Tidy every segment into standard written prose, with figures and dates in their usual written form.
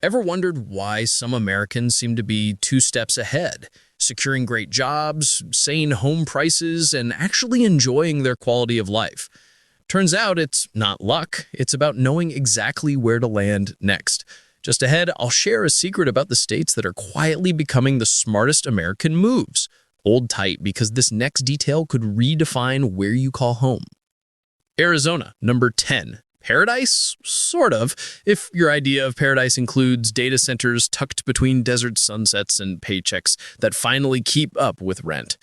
Ever wondered why some Americans seem to be two steps ahead, securing great jobs, sane home prices, and actually enjoying their quality of life? Turns out it's not luck, it's about knowing exactly where to land next. Just ahead, I'll share a secret about the states that are quietly becoming the smartest American moves. Hold tight because this next detail could redefine where you call home. Arizona, number 10. Paradise? Sort of, if your idea of paradise includes data centers tucked between desert sunsets and paychecks that finally keep up with rent.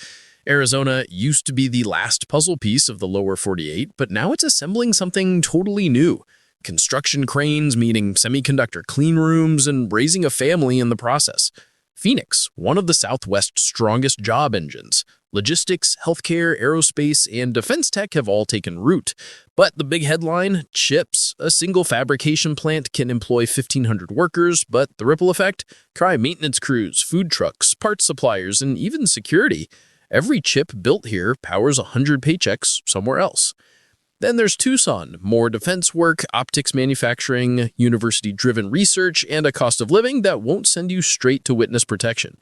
Arizona used to be the last puzzle piece of the lower 48, but now it's assembling something totally new. Construction cranes meeting semiconductor clean rooms and raising a family in the process. Phoenix, one of the Southwest's strongest job engines. Logistics, healthcare, aerospace, and defense tech have all taken root. But the big headline, chips. A single fabrication plant can employ 1,500 workers, but the ripple effect? Try maintenance crews, food trucks, parts suppliers, and even security. Every chip built here powers 100 paychecks somewhere else. Then there's Tucson, more defense work, optics manufacturing, university-driven research, and a cost of living that won't send you straight to witness protection.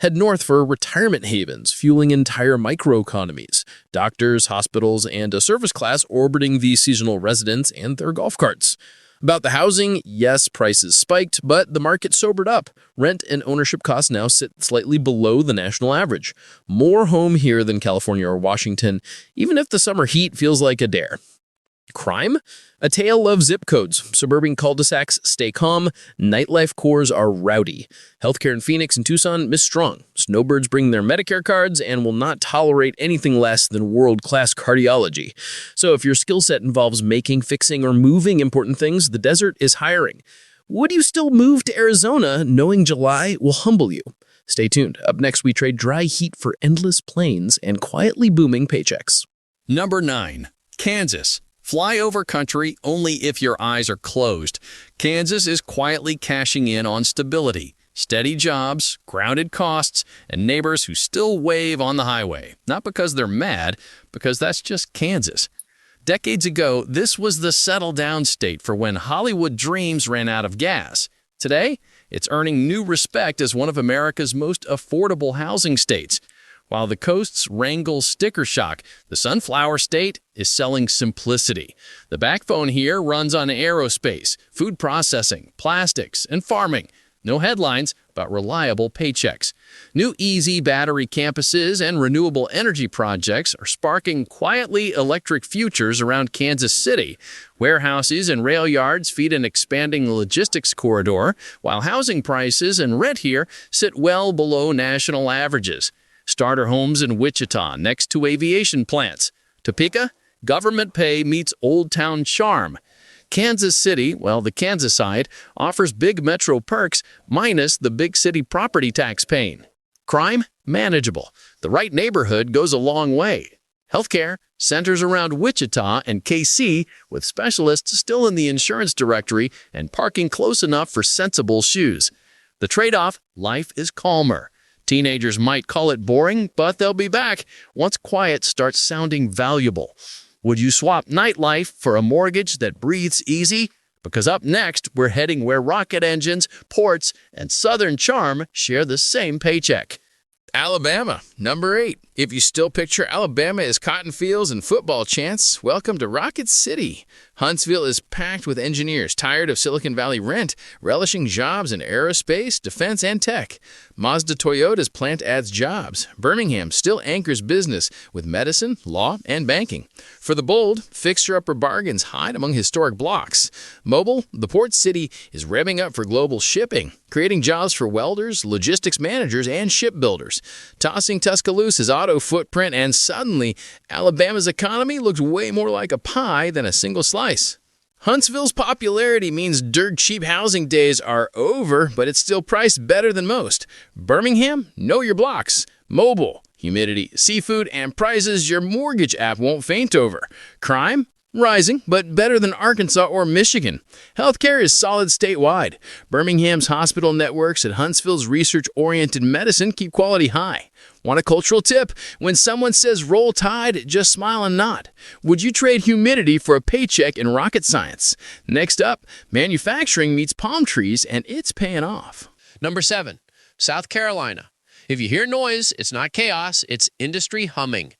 Head north for retirement havens, fueling entire microeconomies, doctors, hospitals, and a service class orbiting the seasonal residents and their golf carts. About the housing, yes, prices spiked, but the market sobered up. Rent and ownership costs now sit slightly below the national average. More home here than California or Washington, even if the summer heat feels like a dare. Crime? A tale of zip codes. Suburban cul-de-sacs stay calm. Nightlife cores are rowdy. Healthcare in Phoenix and Tucson miss strong. Snowbirds bring their Medicare cards and will not tolerate anything less than world-class cardiology. So if your skill set involves making, fixing, or moving important things, the desert is hiring. Would you still move to Arizona knowing July will humble you? Stay tuned. Up next, we trade dry heat for endless plains and quietly booming paychecks. Number 9. Kansas. Flyover country only if your eyes are closed. Kansas is quietly cashing in on stability, steady jobs, grounded costs, and neighbors who still wave on the highway. Not because they're mad, because that's just Kansas. Decades ago, this was the settle-down state for when Hollywood dreams ran out of gas. Today, it's earning new respect as one of America's most affordable housing states. While the coasts wrangle sticker shock, the Sunflower State is selling simplicity. The backbone here runs on aerospace, food processing, plastics, and farming. No headlines, but reliable paychecks. New EV battery campuses and renewable energy projects are sparking quietly electric futures around Kansas City. Warehouses and rail yards feed an expanding logistics corridor, while housing prices and rent here sit well below national averages. Starter homes in Wichita next to aviation plants. Topeka, government pay meets Old Town charm. Kansas City, well, the Kansas side, offers big metro perks minus the big city property tax pain. Crime, manageable. The right neighborhood goes a long way. Healthcare centers around Wichita and KC, with specialists still in the insurance directory and parking close enough for sensible shoes. The trade-off, life is calmer. Teenagers might call it boring, but they'll be back once quiet starts sounding valuable. Would you swap nightlife for a mortgage that breathes easy? Because up next, we're heading where rocket engines, ports, and Southern charm share the same paycheck. Alabama, number 8. If you still picture Alabama as cotton fields and football chants, welcome to Rocket City. Huntsville is packed with engineers tired of Silicon Valley rent, relishing jobs in aerospace, defense, and tech. Mazda Toyota's plant adds jobs. Birmingham still anchors business with medicine, law, and banking. For the bold, fixture-upper bargains hide among historic blocks. Mobile, the port city is revving up for global shipping, creating jobs for welders, logistics managers, and shipbuilders. Tossing Tuscaloosa's auto footprint, and suddenly, Alabama's economy looks way more like a pie than a single slice. Huntsville's popularity means dirt cheap housing days are over, but it's still priced better than most. Birmingham, know your blocks. Mobile, humidity, seafood, and prices your mortgage app won't faint over. Crime, Rising, but better than Arkansas or Michigan. Healthcare is solid statewide. Birmingham's hospital networks and Huntsville's research-oriented medicine keep quality high. Want a cultural tip? When someone says roll tide, just smile and nod. Would you trade humidity for a paycheck in rocket science? Next up, manufacturing meets palm trees, and it's paying off. Number 7, South Carolina. If you hear noise, it's not chaos, it's industry humming.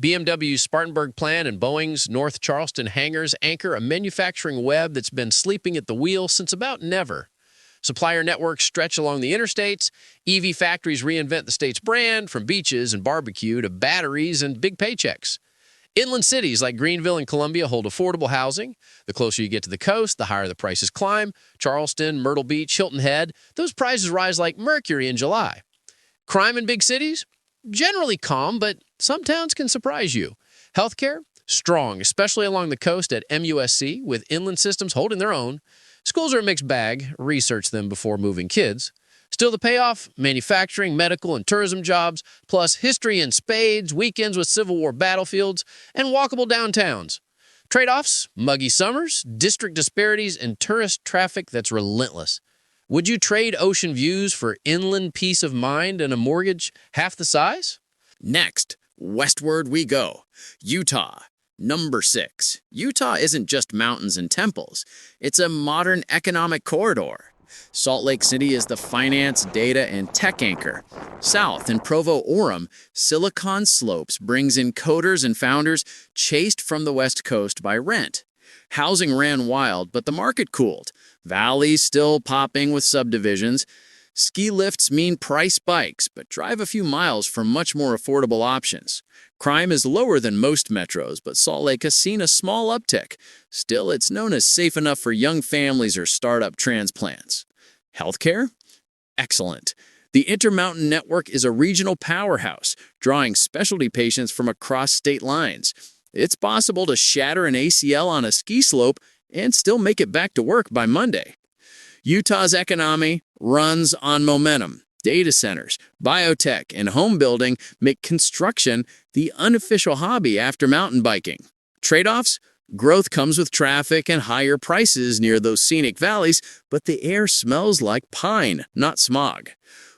BMW's Spartanburg plant and Boeing's North Charleston hangars anchor a manufacturing web that's been sleeping at the wheel since about never. Supplier networks stretch along the interstates, EV factories reinvent the state's brand, from beaches and barbecue to batteries and big paychecks. Inland cities like Greenville and Columbia hold affordable housing. The closer you get to the coast, the higher the prices climb. Charleston, Myrtle Beach, Hilton Head, those prices rise like mercury in July. Crime in big cities? Generally calm, but some towns can surprise you. Healthcare? Strong, especially along the coast at MUSC, with inland systems holding their own. Schools are a mixed bag. Research them before moving kids. Still the payoff? Manufacturing, medical, and tourism jobs, plus history in spades, weekends with Civil War battlefields, and walkable downtowns. Trade-offs? Muggy summers, district disparities, and tourist traffic that's relentless. Would you trade ocean views for inland peace of mind and a mortgage half the size? Next, westward we go. Utah. Number 6. Utah isn't just mountains and temples. It's a modern economic corridor. Salt Lake City is the finance, data, and tech anchor. South in Provo-Orem, Silicon Slopes brings in coders and founders chased from the West Coast by rent. Housing ran wild, but the market cooled. Valleys still popping with subdivisions. Ski lifts mean price spikes, but drive a few miles for much more affordable options. Crime is lower than most metros, but Salt Lake has seen a small uptick. Still, it's known as safe enough for young families or startup transplants. Healthcare? Excellent. The Intermountain Network is a regional powerhouse, drawing specialty patients from across state lines. It's possible to shatter an ACL on a ski slope and still make it back to work by Monday. Utah's economy runs on momentum. Data centers, biotech, and home building make construction the unofficial hobby after mountain biking. Trade-offs? Growth comes with traffic and higher prices near those scenic valleys, but the air smells like pine, not smog.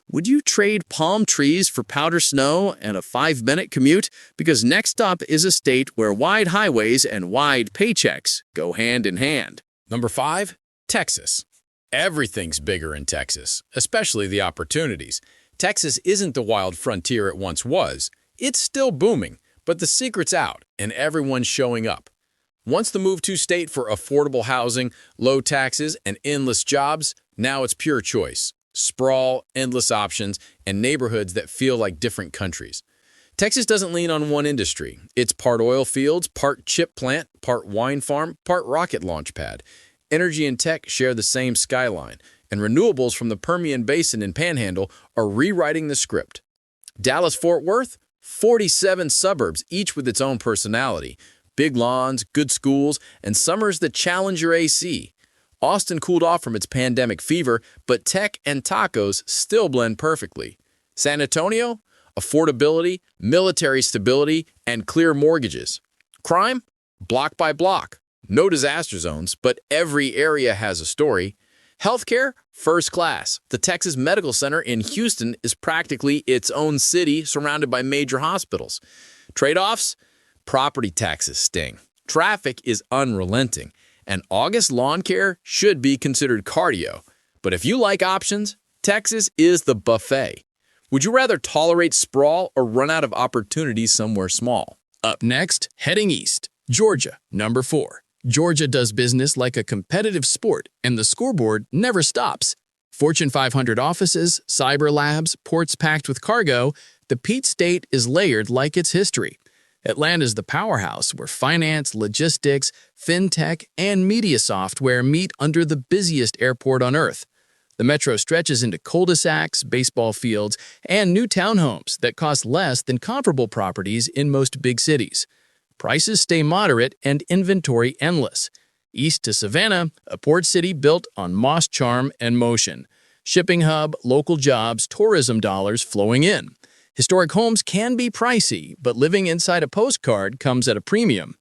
Would you trade palm trees for powder snow and a 5-minute commute? Because next up is a state where wide highways and wide paychecks go hand in hand. Number 5, Texas. Everything's bigger in Texas, especially the opportunities. Texas isn't the wild frontier it once was. It's still booming, but the secret's out and everyone's showing up. Once the move to state for affordable housing, low taxes, and endless jobs, now it's pure choice. Sprawl, endless options, and neighborhoods that feel like different countries. Texas doesn't lean on one industry. It's part oil fields, part chip plant, part wine farm, part rocket launch pad. Energy and tech share the same skyline, and renewables from the Permian Basin and Panhandle are rewriting the script. Dallas-Fort Worth? 47 suburbs, each with its own personality. Big lawns, good schools, and summers that challenge your AC. Austin cooled off from its pandemic fever, but tech and tacos still blend perfectly. San Antonio? Affordability, military stability, and clear mortgages. Crime? Block by block. No disaster zones, but every area has a story. Healthcare? First class. The Texas Medical Center in Houston is practically its own city surrounded by major hospitals. Trade-offs? Property taxes sting. Traffic is unrelenting. And August lawn care should be considered cardio. But if you like options, Texas is the buffet. Would you rather tolerate sprawl or run out of opportunities somewhere small? Up next, heading east, Georgia, number 4. Georgia does business like a competitive sport, and the scoreboard never stops. Fortune 500 offices, cyber labs, ports packed with cargo, the Peach State is layered like its history. Atlanta's the powerhouse where finance, logistics, fintech, and media software meet under the busiest airport on Earth. The metro stretches into cul-de-sacs, baseball fields, and new townhomes that cost less than comparable properties in most big cities. Prices stay moderate and inventory endless. East to Savannah, a port city built on moss charm and motion. Shipping hub, local jobs, tourism dollars flowing in. Historic homes can be pricey, but living inside a postcard comes at a premium.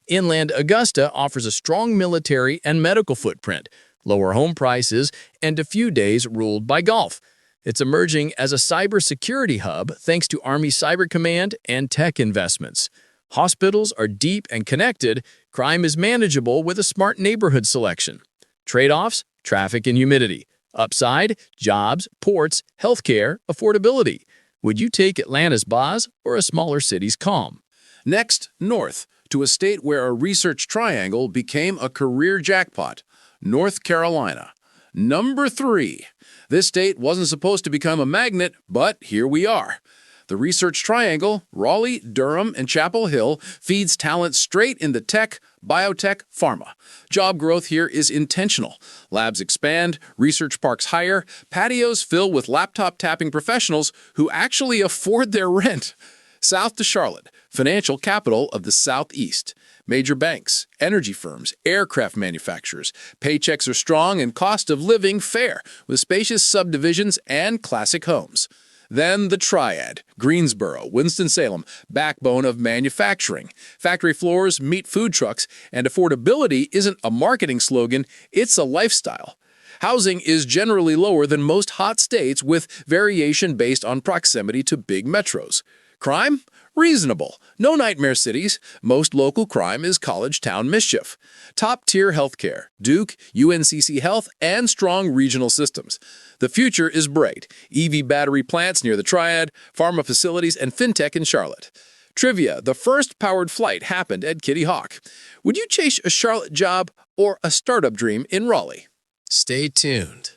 Inland Augusta offers a strong military and medical footprint, lower home prices, and a few days ruled by golf. It's emerging as a cybersecurity hub thanks to Army Cyber Command and tech investments. Hospitals are deep and connected. Crime is manageable with a smart neighborhood selection. Trade-offs, traffic and humidity. Upside, jobs, ports, healthcare, affordability. Would you take Atlanta's buzz or a smaller city's calm? Next, north, to a state where a research triangle became a career jackpot, North Carolina. Number 3. This state wasn't supposed to become a magnet, but here we are. The Research Triangle, Raleigh, Durham, and Chapel Hill, feeds talent straight into tech, biotech, pharma. Job growth here is intentional. Labs expand, research parks hire, patios fill with laptop-tapping professionals who actually afford their rent. South to Charlotte, financial capital of the Southeast. Major banks, energy firms, aircraft manufacturers. Paychecks are strong and cost of living fair, with spacious subdivisions and classic homes. Then the Triad, Greensboro, Winston-Salem, backbone of manufacturing. Factory floors meet food trucks, and affordability isn't a marketing slogan, it's a lifestyle. Housing is generally lower than most hot states, with variation based on proximity to big metros. Crime? Reasonable. No nightmare cities. Most local crime is college town mischief. Top-tier healthcare, Duke, UNCC Health, and strong regional systems. The future is bright. EV battery plants near the Triad, pharma facilities, and fintech in Charlotte. Trivia: the first powered flight happened at Kitty Hawk. Would you chase a Charlotte job or a startup dream in Raleigh? Stay tuned.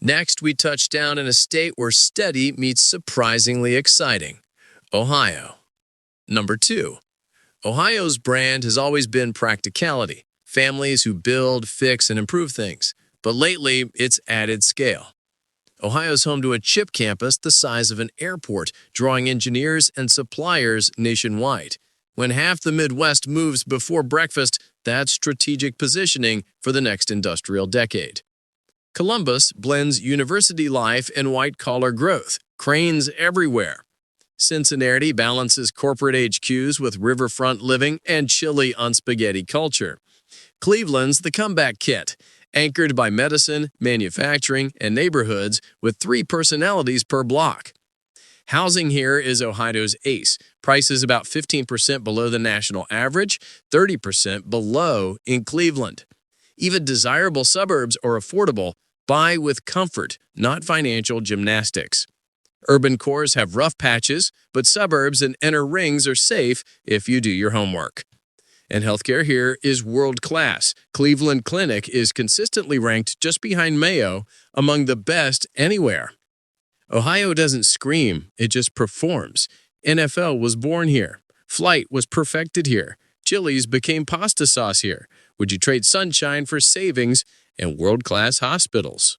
Next, we touch down in a state where steady meets surprisingly exciting: Ohio. Number 2. Ohio's brand has always been practicality, families who build, fix, and improve things. But lately, it's added scale. Ohio's home to a chip campus the size of an airport, drawing engineers and suppliers nationwide. When half the Midwest moves before breakfast, that's strategic positioning for the next industrial decade. Columbus blends university life and white-collar growth, cranes everywhere. Cincinnati balances corporate HQs with riverfront living and chili on spaghetti culture. Cleveland's the comeback kit, anchored by medicine, manufacturing, and neighborhoods with 3 personalities per block. Housing here is Ohio's ace. Prices about 15% below the national average, 30% below in Cleveland. Even desirable suburbs are affordable. Buy with comfort, not financial gymnastics. Urban cores have rough patches, but suburbs and inner rings are safe if you do your homework. And healthcare here is world-class. Cleveland Clinic is consistently ranked just behind Mayo among the best anywhere. Ohio doesn't scream, it just performs. NFL was born here. Flight was perfected here. Chili's became pasta sauce here. Would you trade sunshine for savings and world-class hospitals?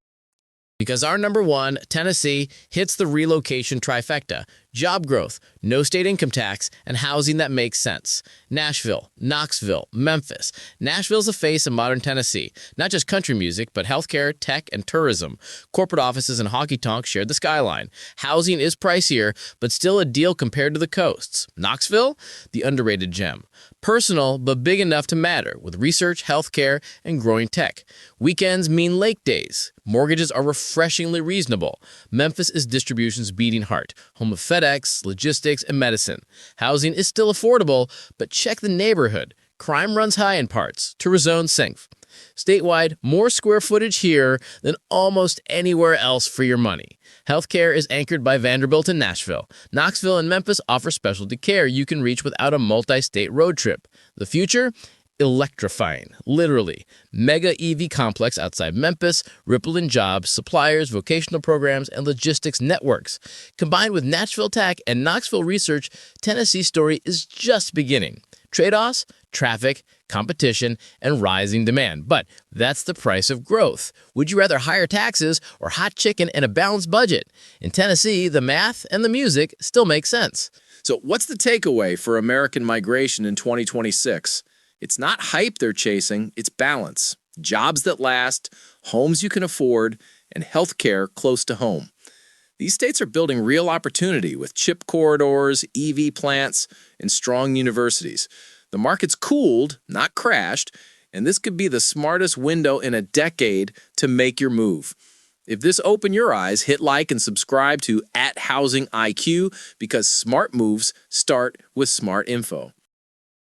Because our number 1, Tennessee, hits the relocation trifecta: job growth, no state income tax, and housing that makes sense. Nashville, Knoxville, Memphis. Nashville's the face of modern Tennessee. Not just country music, but healthcare, tech, and tourism. Corporate offices and honky-tonks share the skyline. Housing is pricier, but still a deal compared to the coasts. Knoxville, the underrated gem. Personal, but big enough to matter, with research, healthcare, and growing tech. Weekends mean lake days. Mortgages are refreshingly reasonable. Memphis is distribution's beating heart, home of FedEx, logistics, and medicine. Housing is still affordable, but check the neighborhood. Crime runs high in parts. Tourist zone safe. Statewide, more square footage here than almost anywhere else for your money. Healthcare is anchored by Vanderbilt and Nashville. Knoxville and Memphis offer specialty care you can reach without a multi-state road trip. The future? Electrifying, literally. Mega EV complex outside Memphis, ripple in jobs, suppliers, vocational programs, and logistics networks. Combined with Nashville Tech and Knoxville research, Tennessee's story is just beginning. Trade-offs, traffic, competition, and rising demand. But that's the price of growth. Would you rather higher taxes or hot chicken and a balanced budget? In Tennessee, the math and the music still make sense. So what's the takeaway for American migration in 2026? It's not hype they're chasing, it's balance. Jobs that last, homes you can afford, and healthcare close to home. These states are building real opportunity with chip corridors, EV plants, and strong universities. The market's cooled, not crashed, and this could be the smartest window in a decade to make your move. If this opened your eyes, hit like and subscribe to @HousingIQ because smart moves start with smart info.